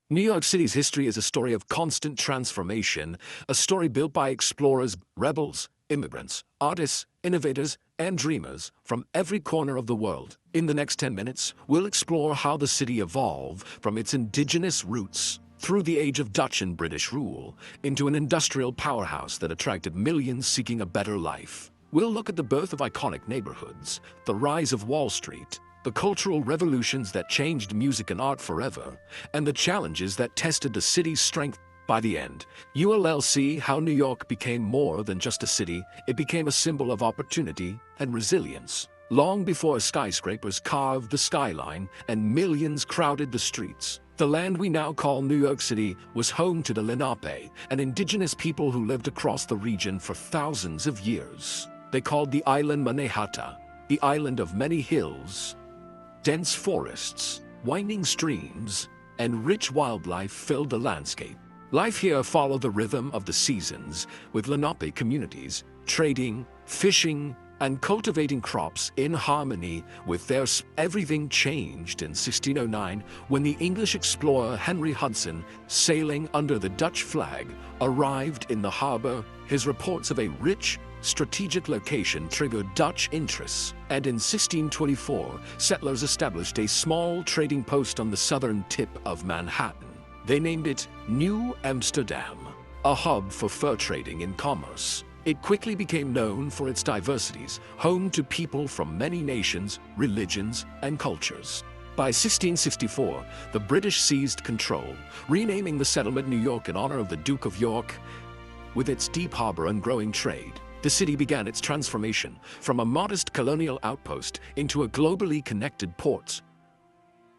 New York City's history is a story of constant transformation, a story built by explorers, rebels, immigrants, artists, innovators, and dreamers from every corner of the world. In the next 10 minutes, we'll explore how the city evolved from its indigenous roots through the age of Dutch and British rule into an industrial powerhouse that attracted millions seeking a better life. We'll look at the birth of iconic neighborhoods, the rise of Wall Street, the cultural revolutions that changed music and art forever, and the challenges that tested the city's strength. By the end, you'll see how New York became more than just a city. It became a symbol of opportunity and resilience. Long before skyscrapers carved the skyline and millions crowded the streets, the land we now call New York City was home to the Lenape, an indigenous people who lived across the region for thousands of years. They called the island Manhattan, the island of many hills. Dense forests, winding streams, and rich wildlife filled the landscape. Life here followed the rhythm of the seasons, with Lenape communities trading, fishing, and cultivating crops in harmony with theirs. Everything changed in 1609 when the English explorer Henry Hudson, sailing under the Dutch flag, arrived in the harbor. His reports of a rich, strategic location triggered Dutch interests, and in 1624, settlers established a small trading post on the southern tip of Manhattan. They named it New Amsterdam, a hub for fur trading and commerce. It quickly became known for its diversities, home to people from many nations, religions, and cultures. By 1664, the British seized control, renaming the settlement New York in honor of the Duke of York. With its deep harbor and growing trade, the city began its transformation from a modest colonial outpost into a globally connected port,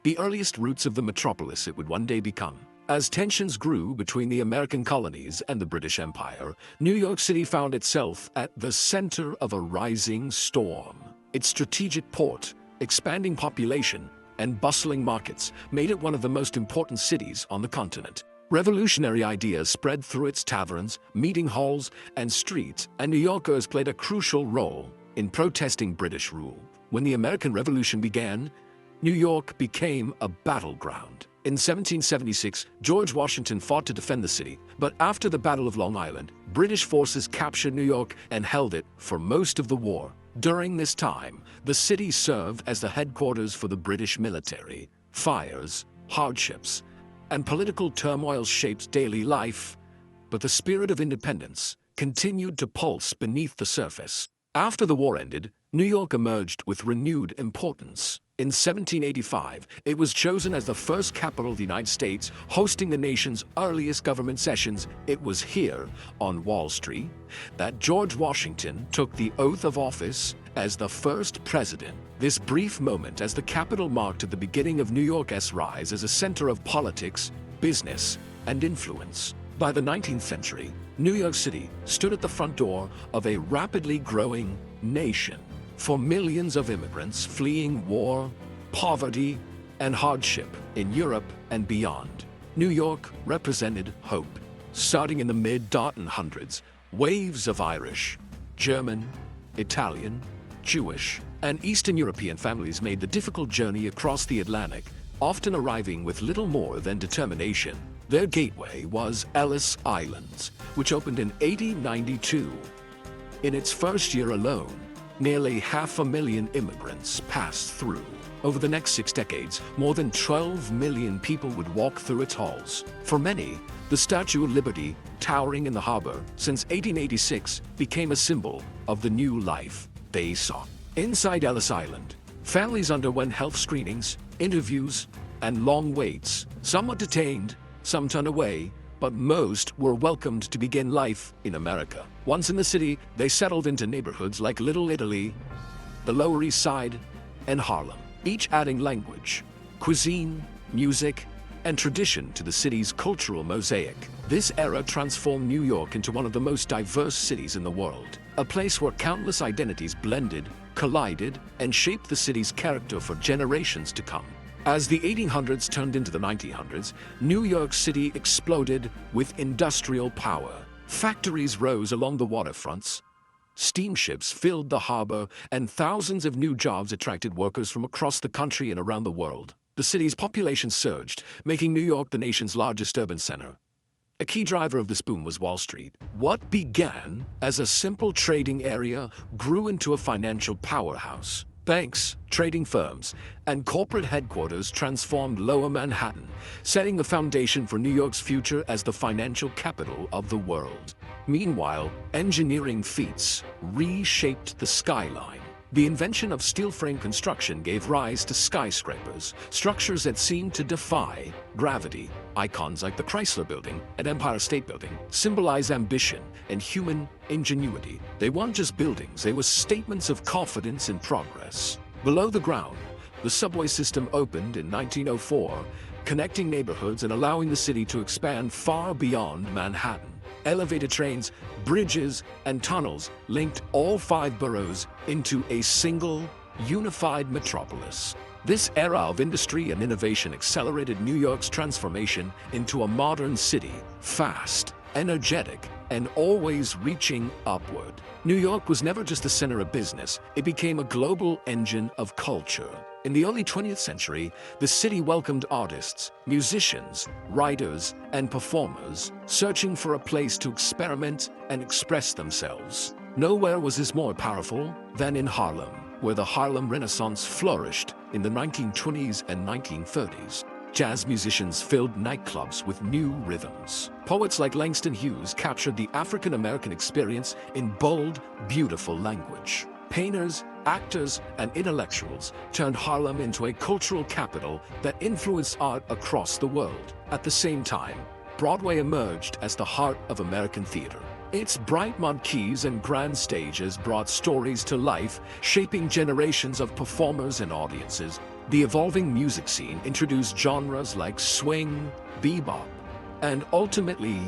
the earliest roots of the metropolis it would one day become. As tensions grew between the American colonies and the British Empire, New York City found itself at the center of a rising storm. Its strategic port, expanding population, and bustling markets made it one of the most important cities on the continent. Revolutionary ideas spread through its taverns, meeting halls, and streets, and New Yorkers played a crucial role in protesting British rule. When the American Revolution began, New York became a battleground. In 1776, George Washington fought to defend the city, but after the Battle of Long Island, British forces captured New York and held it for most of the war. During this time, the city served as the headquarters for the British military. Fires, hardships, and political turmoil shaped daily life, but the spirit of independence continued to pulse beneath the surface. After the war ended, New York emerged with renewed importance. In 1785, it was chosen as the first capital of the United States, hosting the nation's earliest government sessions. It was here, on Wall Street, that George Washington took the oath of office as the first president. This brief moment as the capital marked the beginning of New York's rise as a center of politics, business, and influence. By the 19th century, New York City stood at the front door of a rapidly growing nation. For millions of immigrants fleeing war, poverty, and hardship in Europe and beyond, New York represented hope. Starting in the mid-1800s, waves of Irish, German, Italian, Jewish, and Eastern European families made the difficult journey across the Atlantic, often arriving with little more than determination. Their gateway was Ellis Island, which opened in 1892. In its first year alone, nearly 500,000 immigrants passed through. Over the next 6 decades, more than 12 million people would walk through its halls. For many, the Statue of Liberty, towering in the harbor since 1886, became a symbol of the new life they saw. Inside Ellis Island, families underwent health screenings, interviews, and long waits. Some were detained, some turned away, but most were welcomed to begin life in America. Once in the city, they settled into neighborhoods like Little Italy, the Lower East Side, and Harlem, each adding language, cuisine, music, and tradition to the city's cultural mosaic. This era transformed New York into one of the most diverse cities in the world, a place where countless identities blended, collided, and shaped the city's character for generations to come. As the 1800s turned into the 1900s, New York City exploded with industrial power. Factories rose along the waterfronts, steamships filled the harbor, and thousands of new jobs attracted workers from across the country and around the world. the city's population surged, making New York the nation's largest urban center. A key driver of this boom was Wall Street. What began as a simple trading area grew into a financial powerhouse. Banks, trading firms, and corporate headquarters transformed Lower Manhattan, setting the foundation for New York's future as the financial capital of the world. Meanwhile, engineering feats reshaped the skyline. The invention of steel frame construction gave rise to skyscrapers, structures that seemed to defy gravity. Icons like the Chrysler Building and Empire State Building symbolize ambition and human ingenuity. They weren't just buildings, they were statements of confidence and progress. Below the ground, the subway system opened in 1904, connecting neighborhoods and allowing the city to expand far beyond Manhattan. Elevated trains, bridges, and tunnels linked all 5 boroughs into a single, unified metropolis. This era of industry and innovation accelerated New York's transformation into a modern city, fast, energetic, and always reaching upward. New York was never just the center of business, it became a global engine of culture. In the early 20th century, the city welcomed artists, musicians, writers, and performers, searching for a place to experiment and express themselves. Nowhere was this more powerful than in Harlem, where the Harlem Renaissance flourished in the 1920s and 1930s. Jazz musicians filled nightclubs with new rhythms. Poets like Langston Hughes captured the African-American experience in bold, beautiful language. Painters, actors, and intellectuals turned Harlem into a cultural capital that influenced art across the world. At the same time, Broadway emerged as the heart of American theater. Its bright marquees and grand stages brought stories to life, shaping generations of performers and audiences. The evolving music scene introduced genres like swing, bebop, and ultimately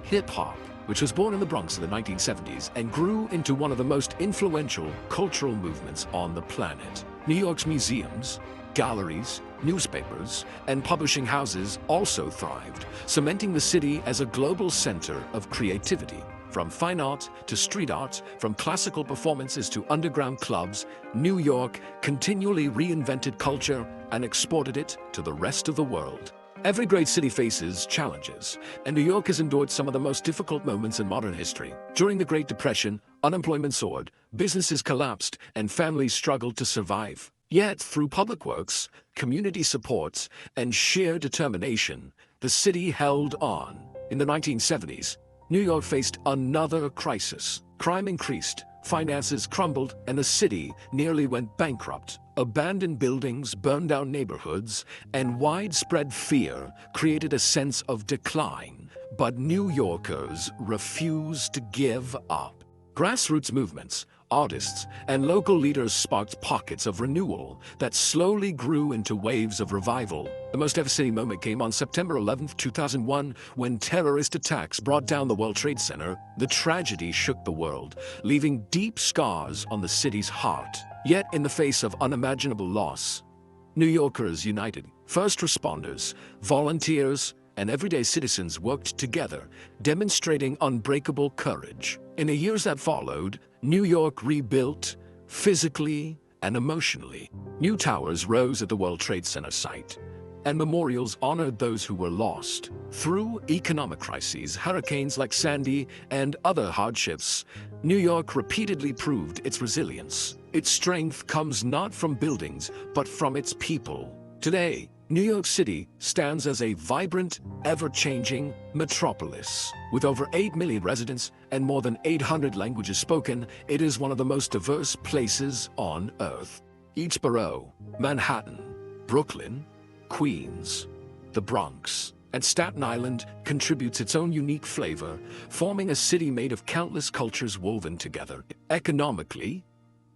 hip-hop, which was born in the Bronx in the 1970s and grew into one of the most influential cultural movements on the planet. New York's museums, galleries, newspapers, and publishing houses also thrived, cementing the city as a global center of creativity. From fine art to street art, from classical performances to underground clubs, New York continually reinvented culture and exported it to the rest of the world. Every great city faces challenges, and New York has endured some of the most difficult moments in modern history. During the Great Depression, unemployment soared, businesses collapsed, and families struggled to survive. Yet, through public works, community supports, and sheer determination, the city held on. In the 1970s, New York faced another crisis. Crime increased, finances crumbled, and the city nearly went bankrupt. Abandoned buildings, burned down neighborhoods, and widespread fear created a sense of decline. But New Yorkers refused to give up. Grassroots movements, artists, and local leaders sparked pockets of renewal that slowly grew into waves of revival. The most devastating moment came on September 11, 2001, when terrorist attacks brought down the World Trade Center. The tragedy shook the world, leaving deep scars on the city's heart. Yet, in the face of unimaginable loss, New Yorkers united. First responders, volunteers, and everyday citizens worked together, demonstrating unbreakable courage. In the years that followed, New York rebuilt physically and emotionally. New towers rose at the World Trade Center site, and memorials honored those who were lost. Through economic crises, hurricanes like Sandy, and other hardships, New York repeatedly proved its resilience. Its strength comes not from buildings, but from its people. Today, New York City stands as a vibrant, ever-changing metropolis. With over 8 million residents and more than 800 languages spoken, it is one of the most diverse places on Earth. Each borough, Manhattan, Brooklyn, Queens, the Bronx, and Staten Island contributes its own unique flavor, forming a city made of countless cultures woven together. Economically,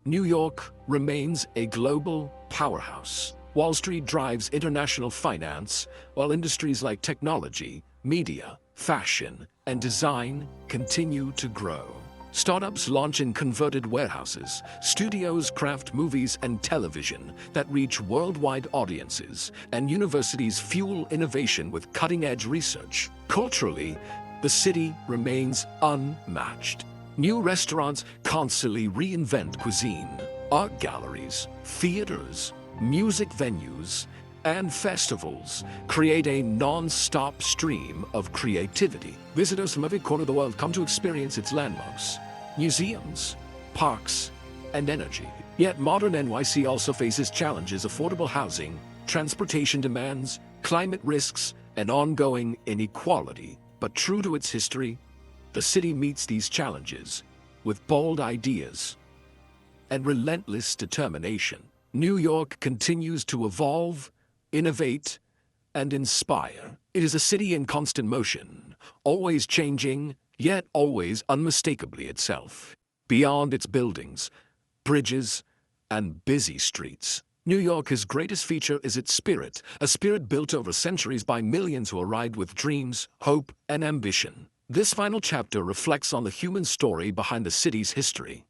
New York remains a global powerhouse. Wall Street drives international finance, while industries like technology, media, fashion, and design continue to grow. Startups launch in converted warehouses, studios craft movies and television that reach worldwide audiences, and universities fuel innovation with cutting-edge research. Culturally, the city remains unmatched. New restaurants constantly reinvent cuisine. Art galleries, theaters, music venues, and festivals create a non-stop stream of creativity. Visitors from every corner of the world come to experience its landmarks, museums, parks, and energy. Yet modern NYC also faces challenges: affordable housing, transportation demands, climate risks, and ongoing inequality. But true to its history, the city meets these challenges with bold ideas and relentless determination. New York continues to evolve, innovate, and inspire. It is a city in constant motion, always changing, yet always unmistakably itself. Beyond its buildings, bridges, and busy streets, New York's greatest feature is its spirit, a spirit built over centuries by millions who arrived with dreams, hope, and ambition. This final chapter reflects on the human story behind the city's history.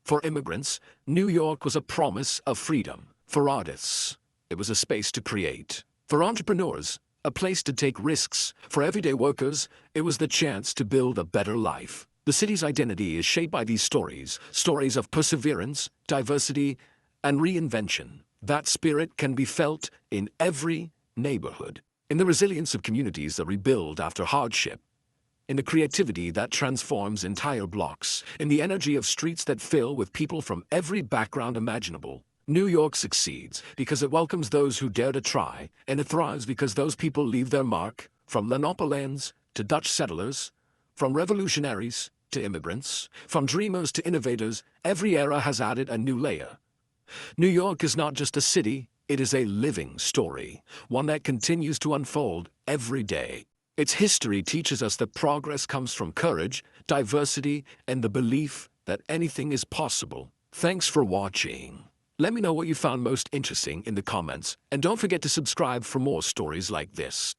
For immigrants, New York was a promise of freedom. For artists, it was a space to create. For entrepreneurs, a place to take risks. For everyday workers, it was the chance to build a better life. The city's identity is shaped by these stories, stories of perseverance, diversity, and reinvention. That spirit can be felt in every neighborhood, in the resilience of communities that rebuild after hardship, in the creativity that transforms entire blocks, in the energy of streets that fill with people from every background imaginable. New York succeeds because it welcomes those who dare to try, and it thrives because those people leave their mark. From Lenapeans to Dutch settlers, from revolutionaries to immigrants, from dreamers to innovators, every era has added a new layer. New York is not just a city, it is a living story, one that continues to unfold every day. Its history teaches us that progress comes from courage, diversity, and the belief that anything is possible. Thanks for watching. Let me know what you found most interesting in the comments, and don't forget to subscribe for more stories like this.